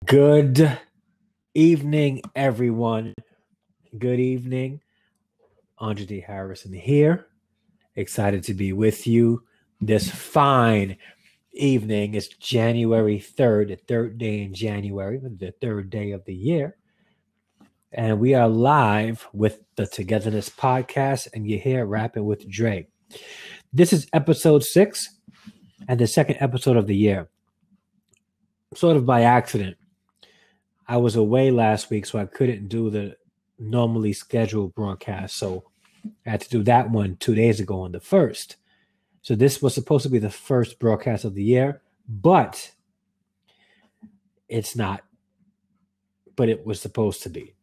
Good evening, everyone. Good evening. Andre D. Harrison here. Excited to be with you this fine evening. It's January 3rd, the third day in January, the third day of the year. And we are live with the Two-Getherness podcast, and you're here rapping with Dre. This is episode 6 and the second episode of the year. Sort of by accident. I was away last week, so I couldn't do the normally scheduled broadcast. So I had to do that one 2 days ago on the 1st. So this was supposed to be the first broadcast of the year, but it's not. But it was supposed to be.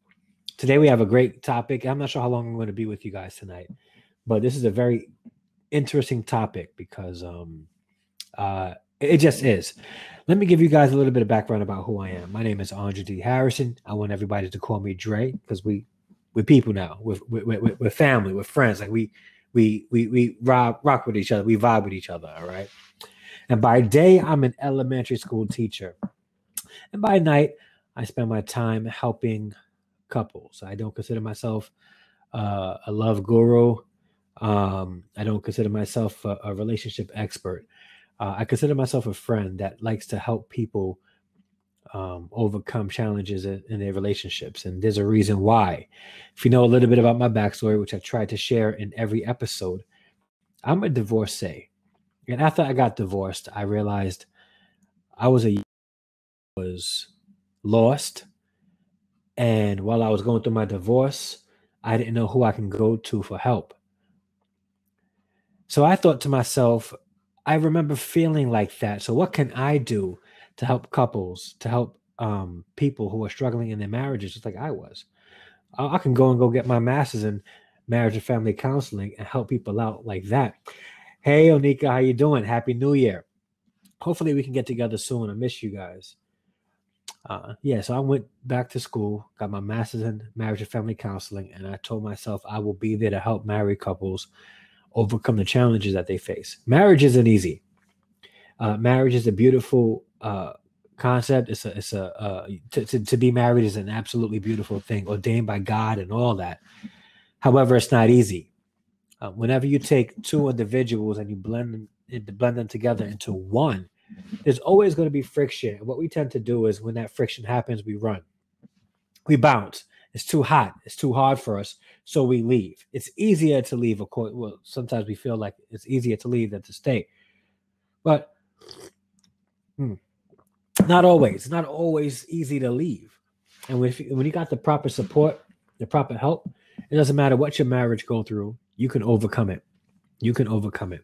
Today we have a great topic. I'm not sure how long I'm going to be with you guys tonight, but this is a very interesting topic because it just is. Let me give you guys a little bit of background about who I am. My name is Andre D. Harrison. I want everybody to call me Dre because we're people now. We're family. We're friends. Like we rock with each other. We vibe with each other. All right. And by day, I'm an elementary school teacher, and by night, I spend my time helping couples. I don't consider myself a love guru. I don't consider myself a relationship expert. I consider myself a friend that likes to help people overcome challenges in their relationships. And there's a reason why. If you know a little bit about my backstory, which I try to share in every episode, I'm a divorcee. And after I got divorced, I realized I was lost. And while I was going through my divorce, I didn't know who I can go to for help. So I thought to myself, I remember feeling like that. So what can I do to help couples, to help people who are struggling in their marriages, just like I was? I can go get my master's in marriage and family counseling and help people out like that. Hey, Onika, how you doing? Happy New Year. Hopefully we can get together soon. I miss you guys. So I went back to school, got my master's in marriage and family counseling, and I told myself I will be there to help married couples overcome the challenges that they face. Marriage isn't easy. Marriage is a beautiful concept. To be married is an absolutely beautiful thing, ordained by God and all that. However, it's not easy. Whenever you take two individuals and you blend them together into one, there's always going to be friction. And what we tend to do is when that friction happens, we run, we bounce. It's too hot. It's too hard for us. So we leave. It's easier to leave. Of course, well, sometimes we feel like it's easier to leave than to stay. But not always. It's not always easy to leave. And when you got the proper support, the proper help, it doesn't matter what your marriage go through. You can overcome it. You can overcome it.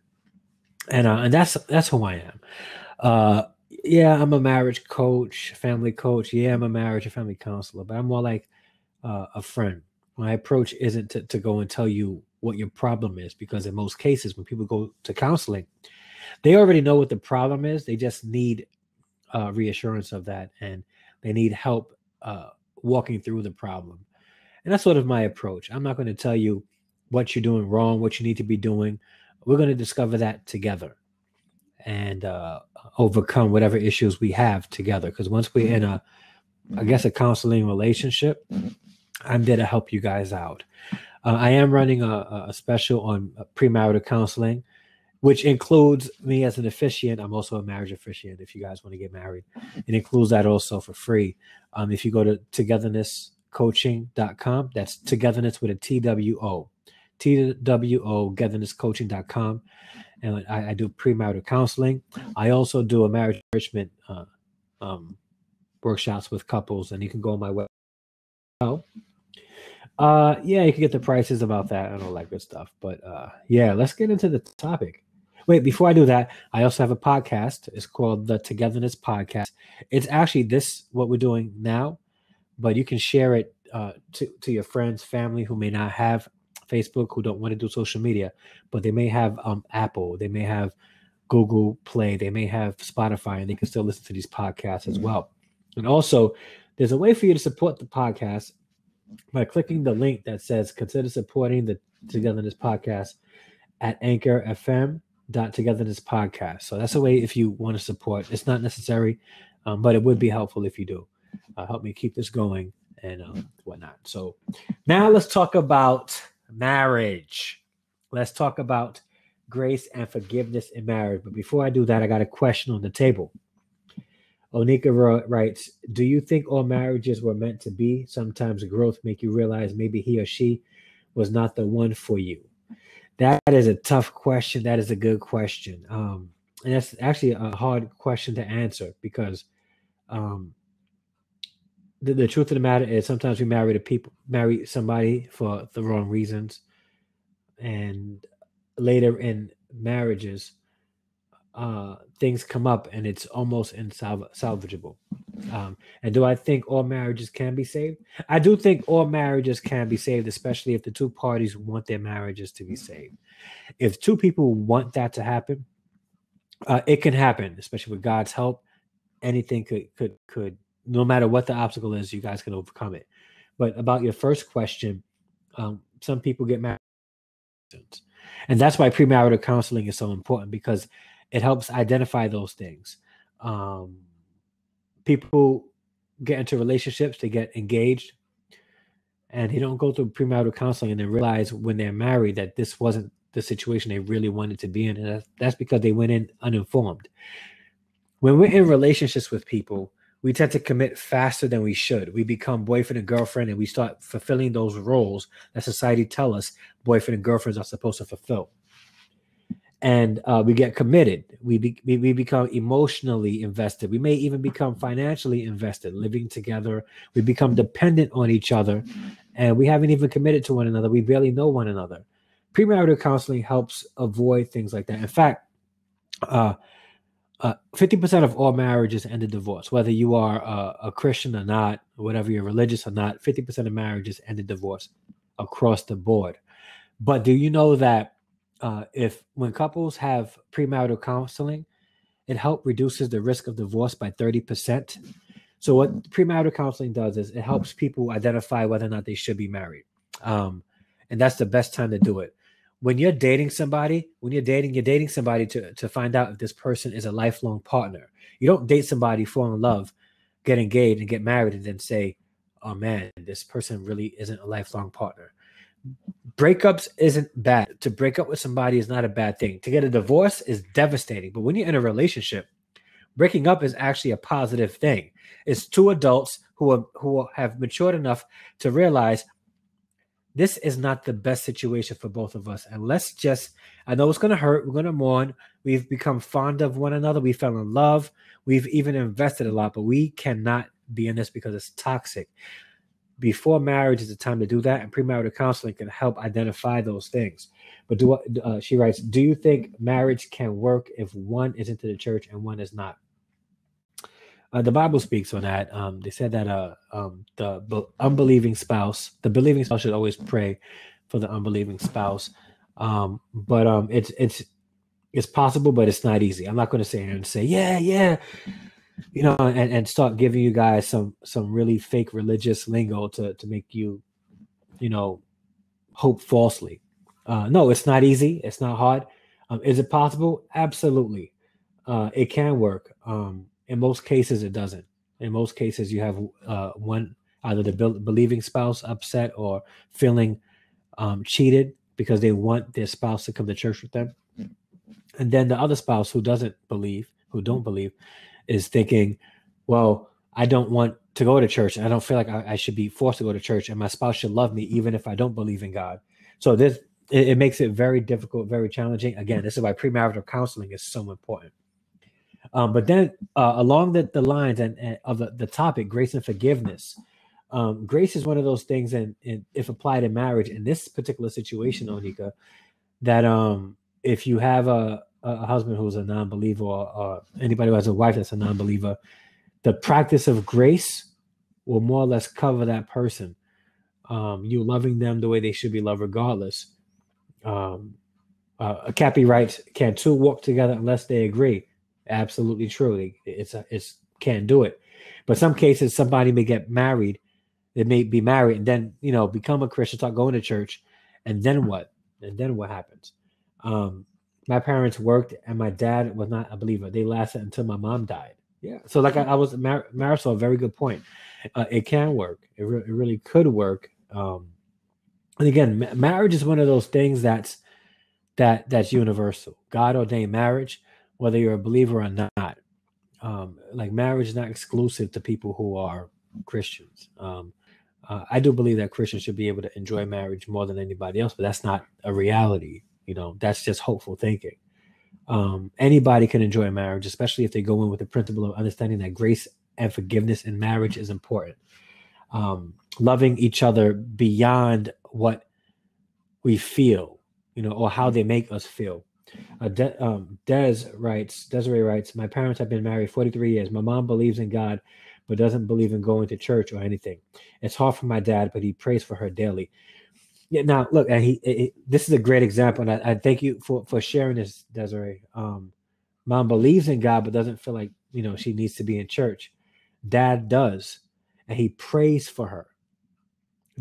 And that's who I am. I'm a marriage coach, family coach. Yeah, I'm a marriage and family counselor, but I'm more like a friend. My approach isn't to go and tell you what your problem is, because in most cases, when people go to counseling, they already know what the problem is. They just need reassurance of that, and they need help walking through the problem. And that's sort of my approach. I'm not going to tell you what you're doing wrong, what you need to be doing. We're going to discover that together and overcome whatever issues we have together. Because once we're in a counseling relationship, I'm there to help you guys out. I am running a special on premarital counseling, which includes me as an officiant. I'm also a marriage officiant if you guys want to get married. It includes that also for free. If you go to togethernesscoaching.com, that's togetherness with a TWO, togethernesscoaching.com. And I do premarital counseling. I also do a marriage enrichment workshops with couples, and you can go on my website. You can get the prices about that and all that good stuff. But let's get into the topic. Wait, before I do that, I also have a podcast. It's called the Two-Getherness Podcast. It's actually what we're doing now, but you can share it to your friends, family who may not have Facebook, who don't want to do social media, but they may have Apple, they may have Google Play, they may have Spotify, and they can still listen to these podcasts as well. And also, there's a way for you to support the podcast by clicking the link that says consider supporting the Two-Getherness Podcast at Anchor FM.Togetherness Podcast. So that's a way if you want to support. It's not necessary. But it would be helpful if you do. Help me keep this going and whatnot. So now let's talk about marriage. Let's talk about grace and forgiveness in marriage. But before I do that, I got a question on the table. Onika writes, do you think all marriages were meant to be? Sometimes growth make you realize maybe he or she was not the one for you. That is a tough question. That is a good question. And that's actually a hard question to answer because um, the truth of the matter is sometimes we marry somebody for the wrong reasons. And later in marriages, things come up and it's almost salvageable. And do I think all marriages can be saved? I do think all marriages can be saved, especially if the two parties want their marriages to be saved. If two people want that to happen, it can happen, especially with God's help. Anything could, no matter what the obstacle is, you guys can overcome it. But about your first question, some people get married, and that's why premarital counseling is so important because it helps identify those things. People get into relationships, they get engaged, and they don't go through premarital counseling and then realize when they're married that this wasn't the situation they really wanted to be in. And that's because they went in uninformed. When we're in relationships with people, we tend to commit faster than we should. We become boyfriend and girlfriend, and we start fulfilling those roles that society tell us boyfriend and girlfriends are supposed to fulfill. And we get committed. We become emotionally invested. We may even become financially invested, living together. We become dependent on each other, and we haven't even committed to one another. We barely know one another. Premarital counseling helps avoid things like that. In fact, 50% of all marriages end in divorce, whether you are a Christian or not, whatever you're religious or not, 50% of marriages end in divorce across the board. But do you know that when couples have premarital counseling, it helps reduces the risk of divorce by 30%. So what premarital counseling does is it helps people identify whether or not they should be married. And that's the best time to do it. When you're dating somebody, you're dating somebody to find out if this person is a lifelong partner. You don't date somebody, fall in love, get engaged, and get married, and then say, oh man, this person really isn't a lifelong partner. Breakups isn't bad. To break up with somebody is not a bad thing. To get a divorce is devastating. But when you're in a relationship, breaking up is actually a positive thing. It's two adults who have matured enough to realize this is not the best situation for both of us. And I know it's going to hurt. We're going to mourn. We've become fond of one another. We fell in love. We've even invested a lot, but we cannot be in this because it's toxic. Before marriage is the time to do that. And premarital counseling can help identify those things. But she writes, do you think marriage can work if one is into the church and one is not? The Bible speaks on that. They said that the believing spouse should always pray for the unbelieving spouse. But it's possible, but it's not easy. I'm not going to sit here and say, yeah, and start giving you guys some really fake religious lingo to make you, hope falsely. No, it's not easy. It's not hard. Is it possible? Absolutely. It can work. In most cases, it doesn't. In most cases, you have either the believing spouse upset or feeling cheated because they want their spouse to come to church with them. And then the other spouse who don't believe, is thinking, well, I don't want to go to church. I don't feel like I should be forced to go to church, and my spouse should love me even if I don't believe in God. So it makes it very difficult, very challenging. Again, this is why premarital counseling is so important. But then along the lines of the topic, grace and forgiveness, grace is one of those things, and if applied in marriage, in this particular situation, Onika, that if you have a husband who's a non-believer or anybody who has a wife that's a non-believer, the practice of grace will more or less cover that person. You loving them the way they should be loved regardless. Cappy writes, can two walk together unless they agree? Absolutely true. It's can't do it. But some cases, somebody may get married. They may be married and then, become a Christian, start going to church. And then what? And then what happens? My parents worked and my dad was not a believer. They lasted until my mom died. Yeah. So like I was Marisol, a very good point. It can work. It really could work. And again, marriage is one of those things that's universal. God ordained marriage, whether you're a believer or not. Like marriage is not exclusive to people who are Christians. I do believe that Christians should be able to enjoy marriage more than anybody else, but that's not a reality. That's just hopeful thinking. Anybody can enjoy marriage, especially if they go in with the principle of understanding that grace and forgiveness in marriage is important. Loving each other beyond what we feel, or how they make us feel. Desiree writes, my parents have been married 43 years. My mom believes in God, but doesn't believe in going to church or anything. It's hard for my dad, but he prays for her daily. Yeah. Now, look, and this is a great example, and I thank you for sharing this, Desiree. Mom believes in God, but doesn't feel like she needs to be in church. Dad does, and he prays for her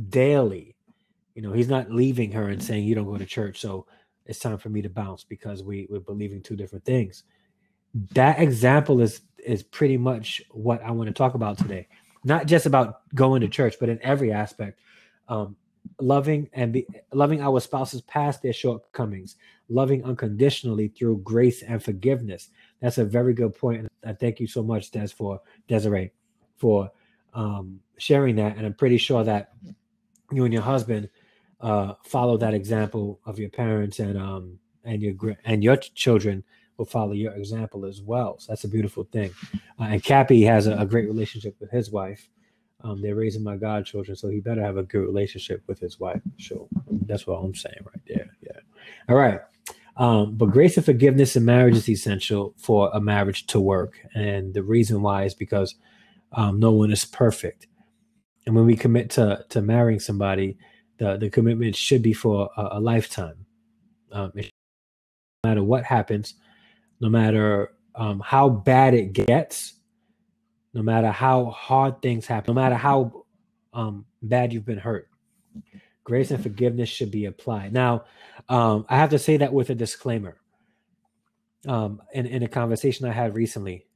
daily. He's not leaving her and saying you don't go to church, so it's time for me to bounce because we're believing two different things. That example is pretty much what I want to talk about today. Not just about going to church, but in every aspect. Um, loving our spouses past their shortcomings, loving unconditionally through grace and forgiveness. That's a very good point. And I thank you so much, Desiree, for sharing that. And I'm pretty sure that you and your husband follow that example of your parents, and your children will follow your example as well. So that's a beautiful thing. And Cappy has a great relationship with his wife. They're raising my godchildren, so he better have a good relationship with his wife. Sure, that's what I'm saying right there. Yeah. All right. But grace and forgiveness in marriage is essential for a marriage to work, and the reason why is because no one is perfect. And when we commit to marrying somebody, the commitment should be for a lifetime. No matter what happens, no matter how bad it gets, no matter how hard things happen, no matter how bad you've been hurt, grace and forgiveness should be applied. Now, I have to say that with a disclaimer. In a conversation I had recently,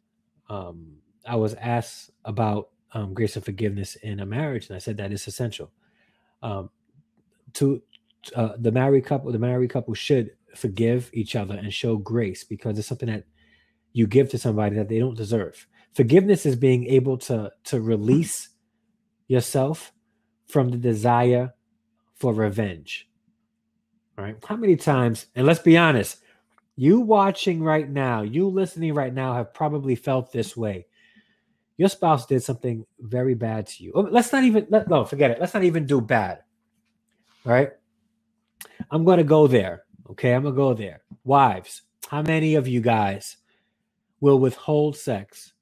I was asked about grace and forgiveness in a marriage, and I said that it's essential. Um, to the married couple should forgive each other and show grace because it's something that you give to somebody that they don't deserve. Forgiveness is being able to release yourself from the desire for revenge. All right. How many times, and let's be honest, you watching right now, you listening right now have probably felt this way. Your spouse did something very bad to you. No, forget it. Let's not even do bad. All right. I'm going to go there. Okay. I'm going to go there. Wives, how many of you guys will withhold sex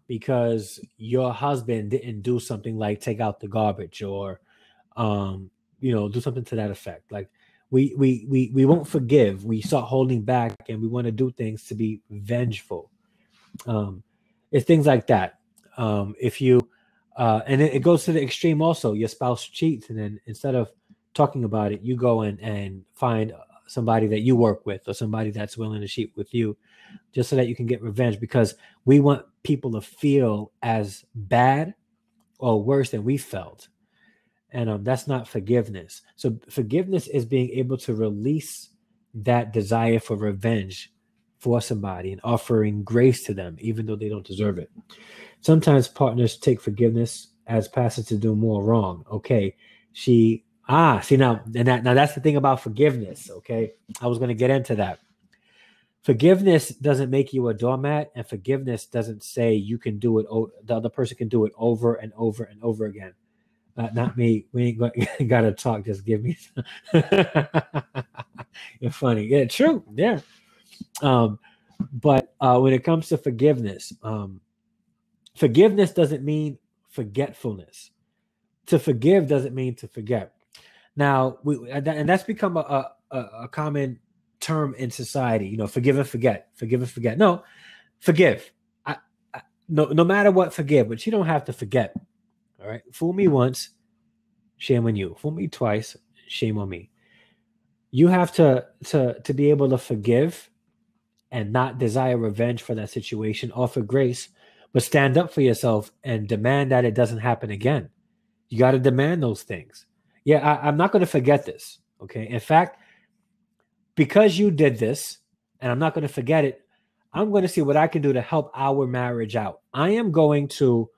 because your husband didn't do something like take out the garbage or, do something to that effect? Like we won't forgive. We start holding back and we want to do things to be vengeful. Um, it's things like that. If you, and it goes to the extreme also, your spouse cheats and then instead of talking about it, you go and find somebody that you work with or somebody that's willing to cheat with you just so that you can get revenge because we want people to feel as bad or worse than we felt. And that's not forgiveness. So forgiveness is being able to release that desire for revenge for somebody and offering grace to them, even though they don't deserve it. Sometimes partners take forgiveness as passing to do more wrong. Okay. See now, now that's the thing about forgiveness. Okay. I was going to get into that. Forgiveness doesn't make you a doormat, and forgiveness doesn't say you can do it. The other person can do it over and over and over again. Not me. We ain't got to talk. Just give me. You're funny. Yeah, true. Yeah. But when it comes to forgiveness, forgiveness doesn't mean forgetfulness. To forgive doesn't mean to forget. Now, and that's become a common term in society. Forgive and forget. Forgive and forget. No, forgive. No matter what, forgive. But you don't have to forget. All right. Fool me once, shame on you. Fool me twice, shame on me. You have to be able to forgive and not desire revenge for that situation, offer grace, but stand up for yourself and demand that it doesn't happen again. You got to demand those things. Yeah, I'm not going to forget this. Okay. In fact, because you did this, and I'm not going to forget it, I'm going to see what I can do to help our marriage out. I am going to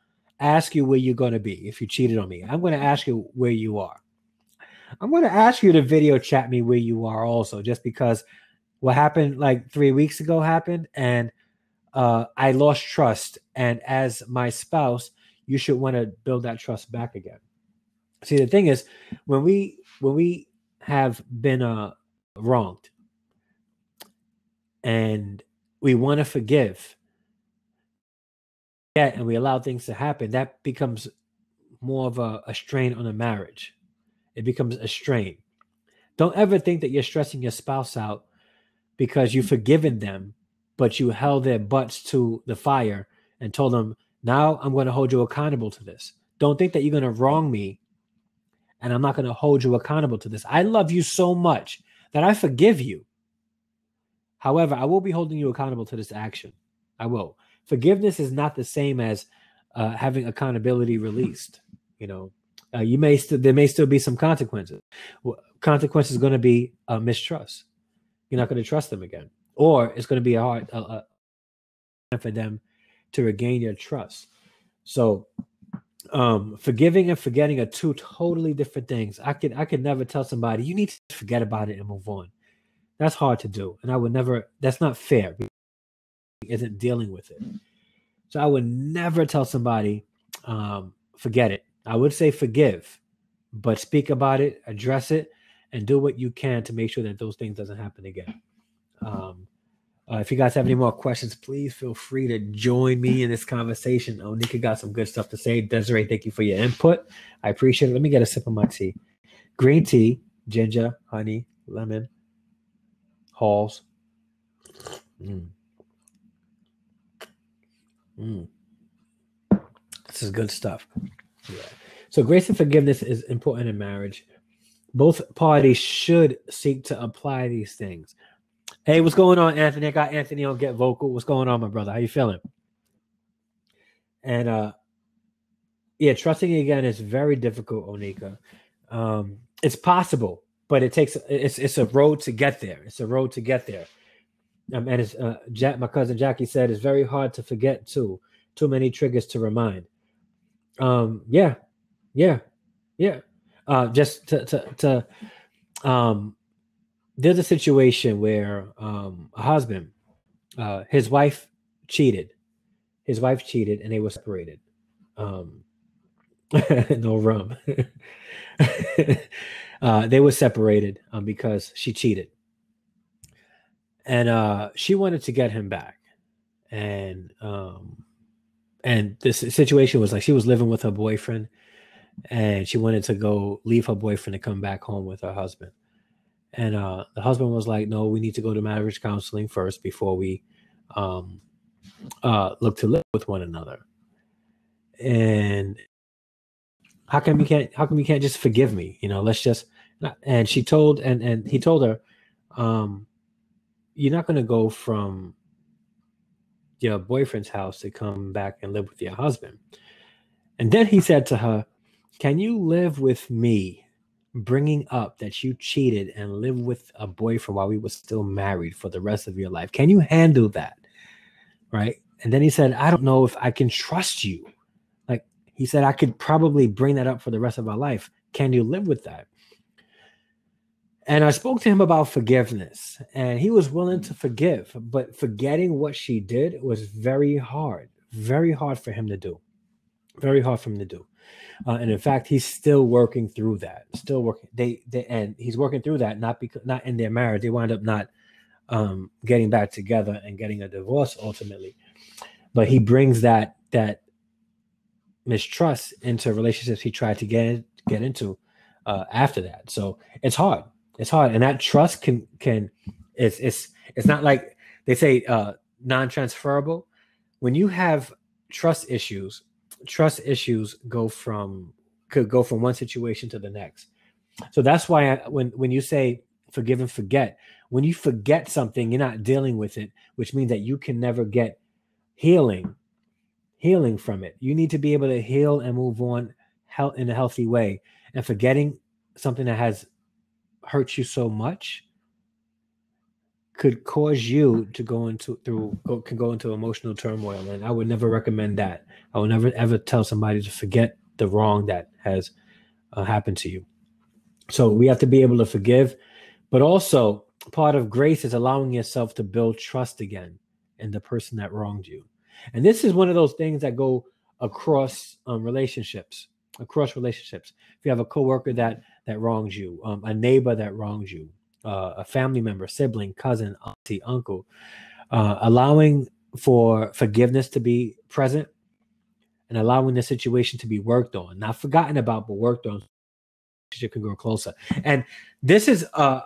ask you where you're going to be if you cheated on me. I'm going to ask you where you are. I'm going to ask you to video chat me where you are also, just because what happened like 3 weeks ago happened, and I lost trust. And as my spouse, you should want to build that trust back again. See, the thing is, when we have been wronged and we want to forgive, and we allow things to happen, that becomes more of a strain on a marriage. It becomes a strain. Don't ever think that you're stressing your spouse out because you've forgiven them, but you held their butts to the fire and told them, now I'm going to hold you accountable to this. Don't think that you're going to wrong me and I'm not going to hold you accountable to this. I love you so much that I forgive you. However, I will be holding you accountable to this action. I will. Forgiveness is not the same as having accountability released. You know, there may still be some consequences. Consequences is going to be mistrust. You're not going to trust them again, or it's going to be hard for them to regain your trust. So, forgiving and forgetting are two totally different things. I could never tell somebody you need to forget about it and move on. That's hard to do, and I would never. That's not fair. Isn't dealing with it. So I would never tell somebody, forget it. I would say forgive, but speak about it, address it, and do what you can to make sure that those things doesn't happen again. If you guys have any more questions, please feel free to join me in this conversation. Onika got some good stuff to say. Desiree, thank you for your input. I appreciate it. Let me get a sip of my tea. Green tea, ginger, honey, lemon, Halls. This is good stuff. Yeah. So grace and forgiveness is important in marriage. Both parties should seek to apply these things. Hey, what's going on, Anthony? I got Anthony on Get Vocal. What's going on, my brother? How you feeling? And yeah, trusting again is very difficult, Onika. It's possible, but it's a road to get there. It's a road to get there. And it's my cousin Jackie said it's very hard to forget too. Too many triggers to remind. Yeah. Just to there's a situation where a husband, his wife cheated. His wife cheated and they were separated. No rum. They were separated because she cheated. And she wanted to get him back. And this situation was like she was living with her boyfriend and she wanted to go leave her boyfriend to come back home with her husband. And the husband was like, no, we need to go to marriage counseling first before we look to live with one another. And how come you can't just forgive me? You know, let's just. And she told, and he told her, you're not going to go from your boyfriend's house to come back and live with your husband. And then he said to her, can you live with me bringing up that you cheated and live with a boyfriend while we were still married for the rest of your life? Can you handle that? Right? And then he said, I don't know if I can trust you. Like he said, I could probably bring that up for the rest of our life. Can you live with that? And I spoke to him about forgiveness, and he was willing to forgive, but forgetting what she did was very hard for him to do. Very hard for him to do. And in fact, he's still working through that. Still working. And he's working through that not in their marriage. They wind up not getting back together and getting a divorce ultimately. But he brings that mistrust into relationships he tried to get into after that. So it's hard. It's hard, and that trust can it's not like they say non-transferable. When you have trust issues could go from one situation to the next. So that's why when you say forgive and forget. When you forget something, you're not dealing with it, which means that you can never get healing from it. You need to be able to heal and move on in a healthy way. And forgetting something that has hurt you so much could cause you to go into emotional turmoil. And I would never recommend that. I would never ever tell somebody to forget the wrong that has happened to you. So we have to be able to forgive, but also part of grace is allowing yourself to build trust again in the person that wronged you. And this is one of those things that go across relationships. If you have a coworker that wrongs you, a neighbor that wrongs you, a family member, sibling, cousin, auntie, uncle, allowing for forgiveness to be present and allowing the situation to be worked on, not forgotten about, but worked on, so you can grow closer. And this is a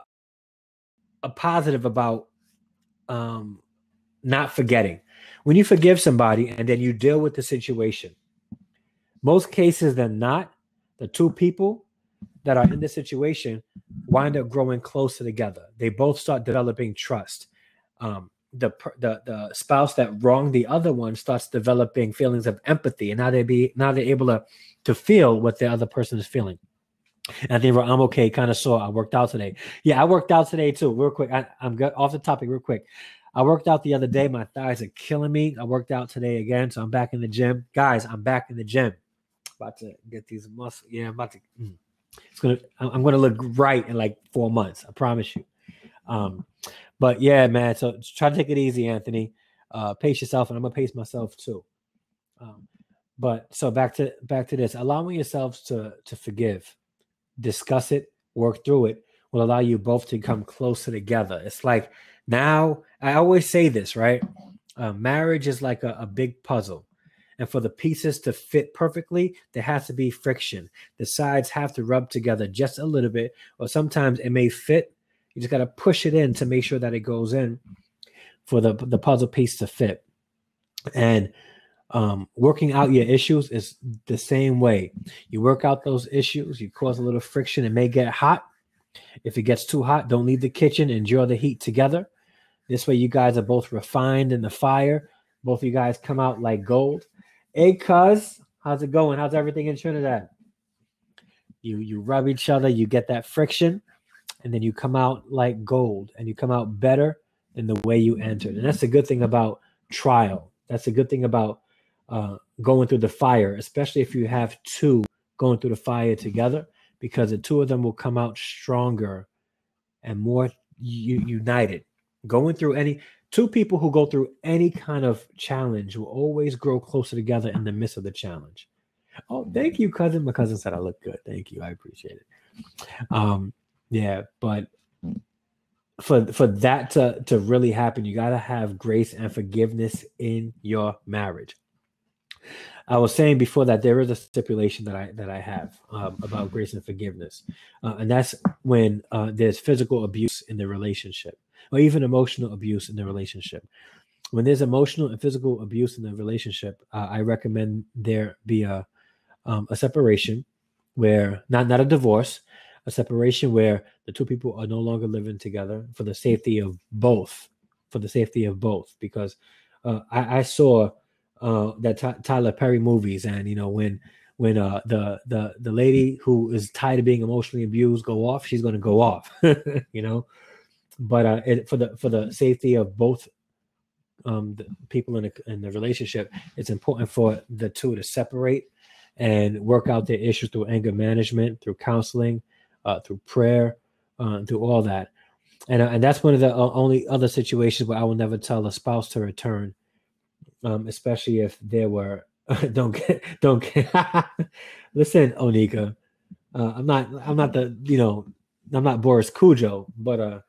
positive about not forgetting. When you forgive somebody and then you deal with the situation, most cases than not, the two people that are in the situation wind up growing closer together. They both start developing trust. The spouse that wronged the other one starts developing feelings of empathy, and now they're able to feel what the other person is feeling. And they were, I'm okay, kind of sore. I worked out today. Yeah, I worked out today too. Real quick, I'm good off the topic real quick. I worked out the other day. My thighs are killing me. I worked out today again, so I'm back in the gym. Guys, I'm back in the gym. About to get these muscles. Yeah, I'm gonna look right in like 4 months. I promise you. But yeah, man. So try to take it easy, Anthony. Pace yourself, and I'm gonna pace myself too. But so back to this, allowing yourselves to forgive, discuss it, work through it, will allow you both to come closer together. It's like, now, I always say this, right? Marriage is like a big puzzle. And for the pieces to fit perfectly, there has to be friction. The sides have to rub together just a little bit, or sometimes it may fit. You just got to push it in to make sure that it goes in for the puzzle piece to fit. And working out your issues is the same way. You work out those issues, you cause a little friction. It may get hot. If it gets too hot, don't leave the kitchen. Enjoy the heat together. This way you guys are both refined in the fire. Both of you guys come out like gold. Hey, cuz, how's it going? How's everything in Trinidad? You rub each other, you get that friction, and then you come out like gold, and you come out better than the way you entered. And that's the good thing about trial. That's the good thing about going through the fire, especially if you have two going through the fire together, because the two of them will come out stronger and more united. Two people who go through any kind of challenge will always grow closer together in the midst of the challenge. Oh, thank you, cousin. My cousin said I look good. Thank you. I appreciate it. Yeah, but for that to really happen, you got to have grace and forgiveness in your marriage. I was saying before that there is a stipulation that I have about grace and forgiveness, and that's when there's physical abuse in the relationship, or even emotional abuse in the relationship. When there's emotional and physical abuse in the relationship, I recommend there be a separation, where not a divorce, a separation where the two people are no longer living together for the safety of both. Because I saw that Tyler Perry movies, and when the lady who is tired of being emotionally abused go off, she's going to go off. But for the safety of both the people in the relationship, it's important for the two to separate and work out their issues through anger management, through counseling, through prayer, through all that. And that's one of the only other situations where I will never tell a spouse to return, especially if there were don't get listen, Onika. I'm not Boris Cujo, but I'm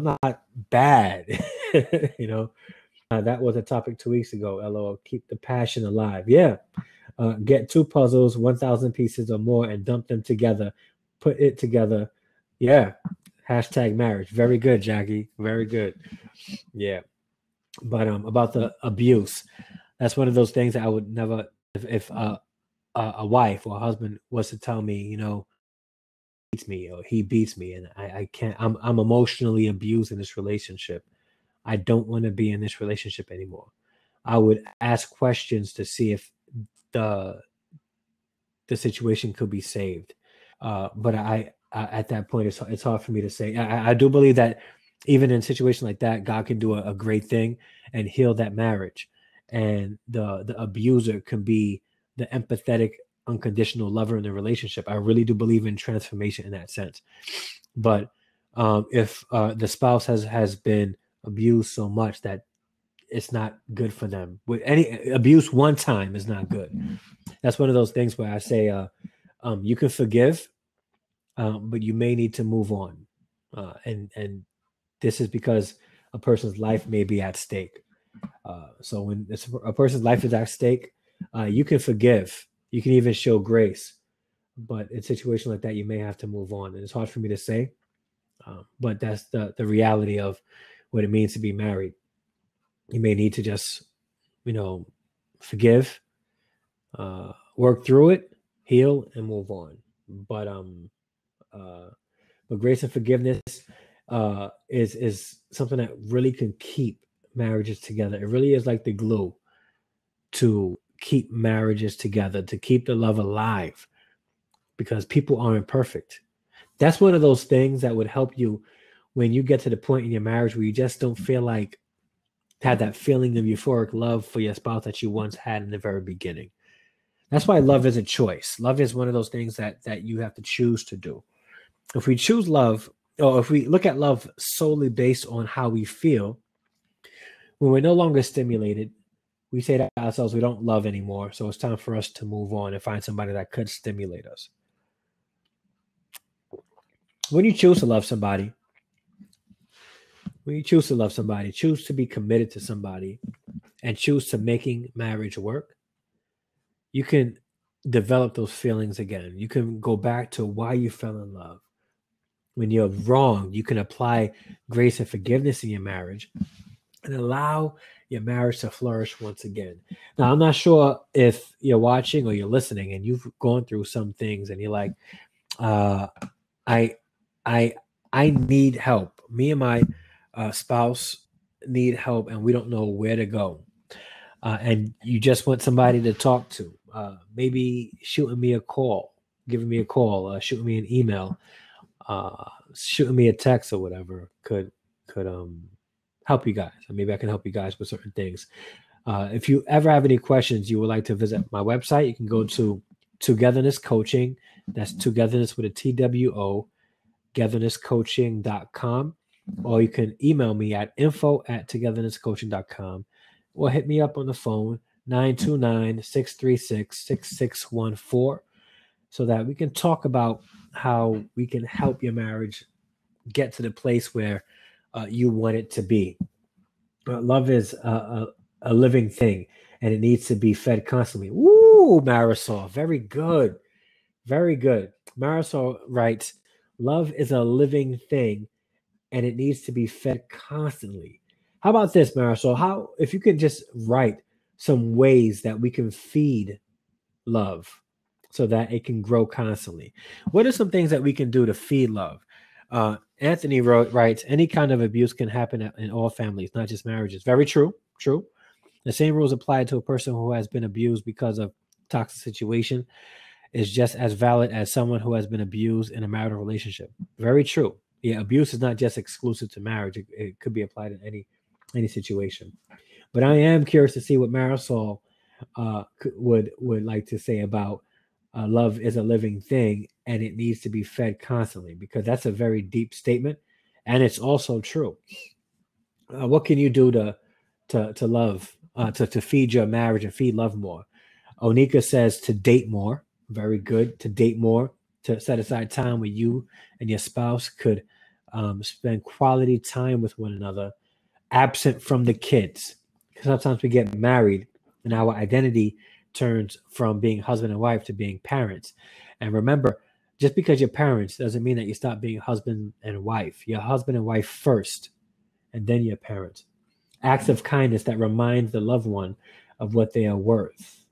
not bad. That was a topic 2 weeks ago. LOL. Keep the passion alive. Yeah. Get two puzzles, 1,000 pieces or more, and dump them together. Put it together. Yeah. Hashtag marriage. Very good, Jackie. Very good. Yeah. But about the abuse, that's one of those things that I would never, if a wife or a husband was to tell me, me or he beats me, and I can't. I'm emotionally abused in this relationship. I don't want to be in this relationship anymore. I would ask questions to see if the the situation could be saved. But I at that point, it's hard for me to say. I do believe that even in a situation like that, God can do a great thing and heal that marriage, and the abuser can be the empathetic, unconditional lover in the relationship. I really do believe in transformation in that sense. But if the spouse has been abused so much that it's not good for them, with any abuse one time is not good. That's one of those things where I say you can forgive, but you may need to move on, and this is because a person's life may be at stake. So when a person's life is at stake, you can forgive, you can even show grace, but in a situation like that, you may have to move on. And it's hard for me to say, but that's the reality of what it means to be married. You may need to just, you know, forgive, work through it, heal, and move on. But uh, but grace and forgiveness is something that really can keep marriages together. It really is like the glue to keep marriages together, to keep the love alive, because people aren't perfect. That's one of those things that would help you when you get to the point in your marriage where you just don't feel like had that feeling of euphoric love for your spouse that you once had in the very beginning. That's why love is a choice. Love is one of those things that you have to choose to do. If we choose love, or if we look at love solely based on how we feel, when we're no longer stimulated, we say to ourselves, we don't love anymore. So it's time for us to move on and find somebody that could stimulate us. When you choose to love somebody, when you choose to love somebody, choose to be committed to somebody, and choose to making marriage work, you can develop those feelings again. You can go back to why you fell in love. When you're wrong, you can apply grace and forgiveness in your marriage and allow your marriage to flourish once again. Now, I'm not sure if you're watching or you're listening and you've gone through some things and you're like, uh, I, I, I need help. Me and my spouse need help, and we don't know where to go. And you just want somebody to talk to. Maybe shooting me a call, giving me a call, shooting me an email, shooting me a text or whatever could help you guys. Or maybe I can help you guys with certain things. If you ever have any questions, you would like to visit my website, you can go to Two-Getherness Coaching. That's Two-Getherness with a TWO, togethernesscoaching.com. Or you can email me at info@togethernesscoaching.com, or hit me up on the phone, 929-636-6614, so that we can talk about how we can help your marriage get to the place where you want it to be. Love is a living thing, and it needs to be fed constantly. Woo, Marisol, very good. Very good. Marisol writes, love is a living thing, and it needs to be fed constantly. How about this, Marisol? How, if you could just write some ways that we can feed love so that it can grow constantly. What are some things that we can do to feed love? Anthony writes, any kind of abuse can happen in all families, not just marriages. Very true. True. The same rules apply to a person who has been abused because of toxic situation is just as valid as someone who has been abused in a marital relationship. Very true. Yeah, abuse is not just exclusive to marriage. It could be applied in any situation. But I am curious to see what Marisol would like to say about love is a living thing and it needs to be fed constantly, because that's a very deep statement, and it's also true. What can you do to love, to feed your marriage and feed love more? Onika says to date more. Very good. To date more, to set aside time where you and your spouse could spend quality time with one another, absent from the kids. Sometimes we get married and our identity turns from being husband and wife to being parents. And remember, just because you're parents doesn't mean that you stop being husband and wife. You're husband and wife first, and then you're parents. Acts of kindness that reminds the loved one of what they are worth.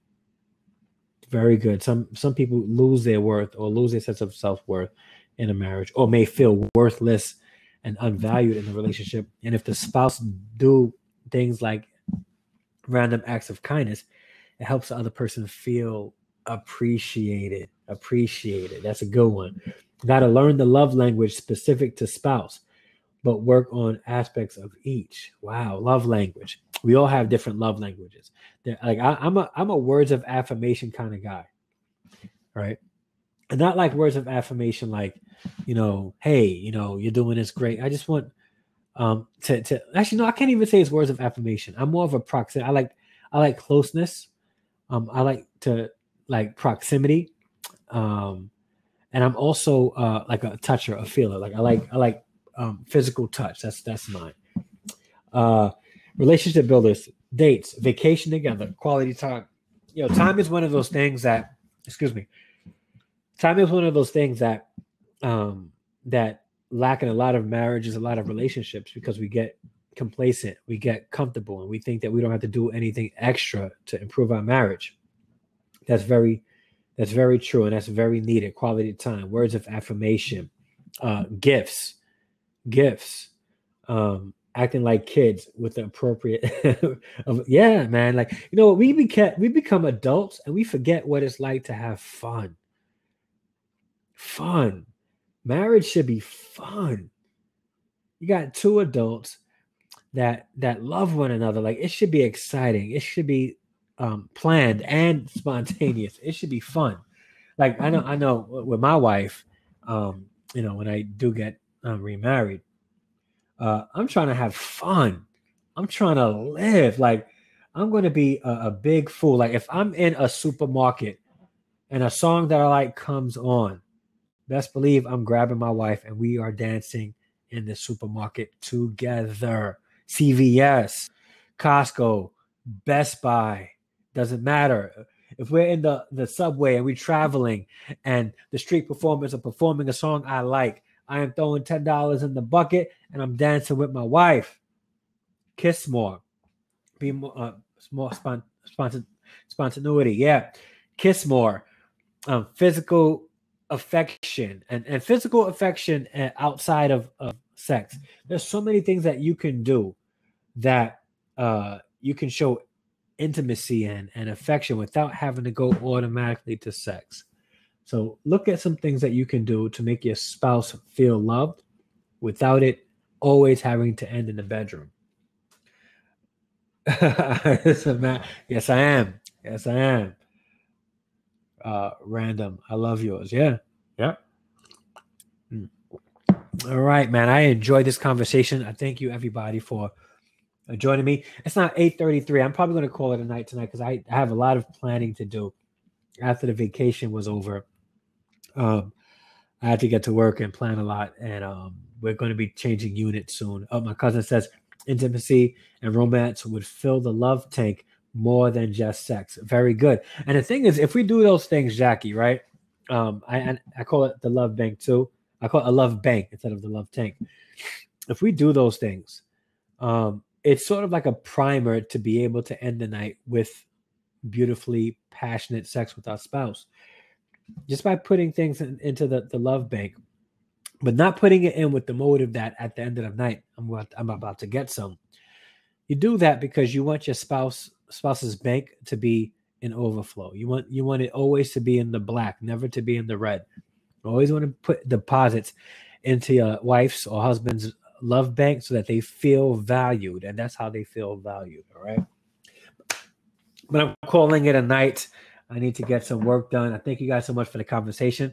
Very good. Some people lose their worth or lose their sense of self-worth in a marriage, or may feel worthless and unvalued in the relationship. And if the spouse do things like random acts of kindness, it helps the other person feel appreciated. Appreciated. That's a good one. Got to learn the love language specific to spouse, but work on aspects of each. Wow, love language. We all have different love languages. Like I'm a words of affirmation kind of guy, right? And not like words of affirmation, like, hey, you're doing this great. I just want to actually, no, I can't even say it's words of affirmation. I'm more of a proximity. I like closeness. I like to like proximity. And I'm also like a toucher, a feeler. Like I like physical touch. That's mine. Relationship builders, dates, vacation together, quality time. Time is one of those things that, excuse me, time is one of those things that that lack in a lot of marriages, a lot of relationships, because we get complacent, we get comfortable, and we think that we don't have to do anything extra to improve our marriage. That's very true, and that's very needed. Quality time, words of affirmation, gifts, acting like kids with the appropriate. Yeah, man. Like, we become adults and we forget what it's like to have fun. Fun. Marriage should be fun. You got two adults that love one another. Like, it should be exciting. It should be planned and spontaneous. It should be fun. Like, I know with my wife, when I do get remarried, I'm trying to have fun. I'm trying to live. Like, I'm going to be a big fool. Like, if I'm in a supermarket and a song that I like comes on, best believe I'm grabbing my wife and we are dancing in the supermarket together. CVS, Costco, Best Buy, doesn't matter. If we're in the subway and we're traveling and the street performers are performing a song I like, I am throwing $10 in the bucket and I'm dancing with my wife. Kiss more. Be more, more spontaneity. Yeah. Kiss more. Physical affection and physical affection outside of sex. There's so many things that you can do that you can show intimacy and affection without having to go automatically to sex. So look at some things that you can do to make your spouse feel loved without it always having to end in the bedroom. Yes, I am. Yes, I am. Random. I love yours. Yeah. Yeah. All right, man. I enjoyed this conversation. I thank you, everybody, for joining me. It's not 8:33. I'm probably going to call it a night tonight because I have a lot of planning to do after the vacation was over. I had to get to work and plan a lot, and we're going to be changing units soon. My cousin says intimacy and romance would fill the love tank more than just sex. Very good. And the thing is, if we do those things, Jackie, right? I call it the love bank too. I call it a love bank instead of the love tank. If we do those things, it's sort of like a primer to be able to end the night with beautifully passionate sex with our spouse. Just by putting things into the love bank, but not putting it in with the motive that at the end of the night, I'm about to get some. You do that because you want your spouse's bank to be in overflow. You want it always to be in the black, never to be in the red. You always want to put deposits into your wife's or husband's love bank so that they feel valued, and that's how they feel valued. All right. But I'm calling it a night. I need to get some work done. I thank you guys so much for the conversation.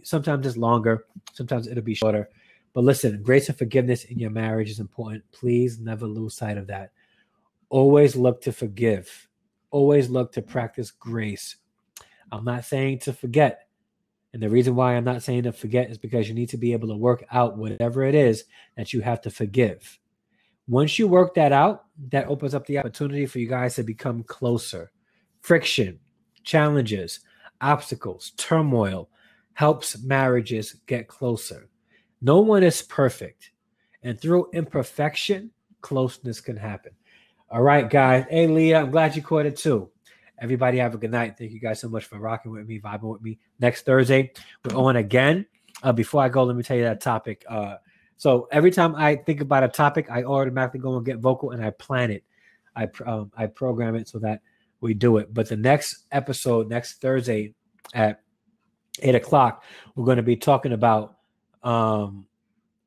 Sometimes it's longer, sometimes it'll be shorter. But listen, grace and forgiveness in your marriage is important. Please never lose sight of that. Always look to forgive. Always look to practice grace. I'm not saying to forget. And the reason why I'm not saying to forget is because you need to be able to work out whatever it is that you have to forgive. Once you work that out, that opens up the opportunity for you guys to become closer. Friction, challenges, obstacles, turmoil helps marriages get closer. No one is perfect. And through imperfection, closeness can happen. All right, guys. Hey, Leah, I'm glad you caught it too. Everybody have a good night. Thank you guys so much for rocking with me, vibing with me. Next Thursday, we're on again. Before I go, let me tell you that topic. So every time I think about a topic, I automatically go and get vocal and I plan it. I program it so that we do it. But the next episode, next Thursday at 8 o'clock, we're going to be talking about. Oh,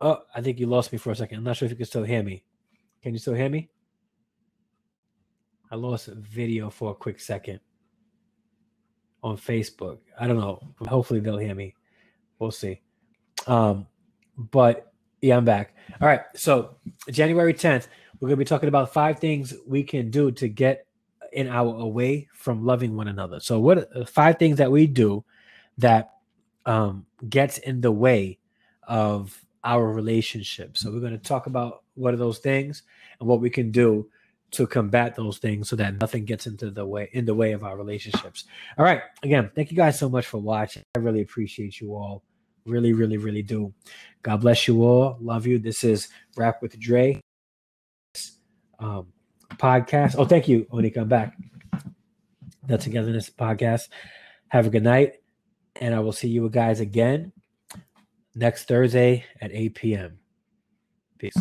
I think you lost me for a second. I'm not sure if you can still hear me. Can you still hear me? I lost a video for a quick second on Facebook. I don't know. Hopefully they'll hear me. We'll see. But yeah, I'm back. All right. So January 10th, we're going to be talking about 5 things we can do to get in our away from loving one another. So what 5 things that we do that gets in the way of our relationship. So we're going to talk about what are those things and what we can do to combat those things so that nothing gets in the way of our relationships. All right. Again, thank you guys so much for watching. I really appreciate you all. Really, really, really do. God bless you all. Love you. This is Rap with Dre podcast. Oh, thank you, Onika. I'm back. The Two-Getherness podcast. Have a good night. And I will see you guys again next Thursday at 8 p.m. Peace.